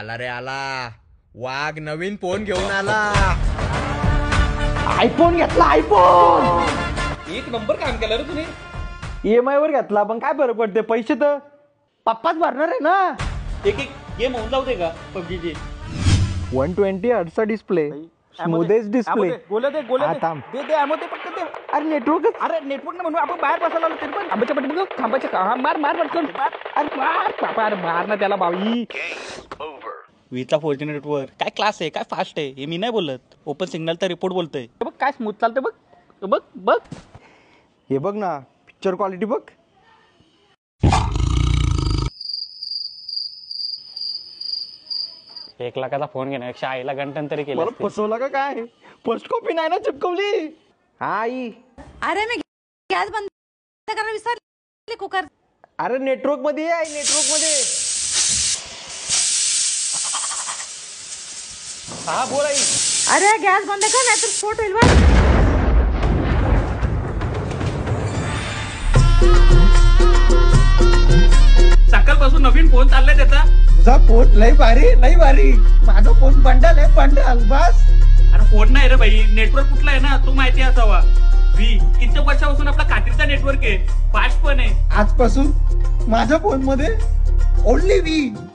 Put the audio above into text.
आला रे आला, वाघ नवीन फोन घेऊन आला. आयफोन घेतला, आयफोन. एक नंबर काम केलं रे तुम्ही. EMI वर घेतला, पण काय फरक पडते, पैसे तर पप्पाच भरणार आहे ना. एक गेम होऊन जाऊ दे का पबजीचे. 120 हर्ट्जचा डिस्प्ले, स्मूथेस्ट डिस्प्ले. अरे नेटवर्क, अरे नेटवर्क ना म्हणून आपण बाहेर बसायला आलो तरी पण थांबायच्या पाठी बघ, थांबायच्या मार मार पटकन मार. अरे मार बाबा, अरे मार ना त्याला बाई. वीचा 4G नेटवर्क काय क्लास आहे, काय फास्ट आहे, हे मी नाही बोलत. ओपन सिग्नलचा रिपोर्ट बोलतोय. बघ काय स्मूथ चालतंय, बघ बघ बघ. हे बघ ना, पिक्चर क्वालिटी बघ. एक लाखाचा फोन घेण्यापेक्षा आईला गंटन तरी केलं. मला फसवला का काय? फर्स्ट कॉपी नाही ना चिपकवली. हा आई. अरे मी गॅस बंद करायला विसरले कुकर. अरे नेटवर्क मध्ये आहे, नेटवर्क मध्ये. हा बोल आई. अरे गॅस बंद कर नाहीतर स्फोट होईल बघ. सकाळपासून नवीन फोन चाललाय त्याचा. तुझा फोन लय भारी, लय भारी. माझा फोन बंडल आहे, बंडल बस. अरे फोन नाही रे भाई, नेटवर्क कुठला आहे ना तो माहिती असावा. कित्येक वर्षापासून आपला खात्रीचा नेटवर्क आहे, फास्ट पण आहे. आजपासून माझ्या फोन मध्ये ओनली V.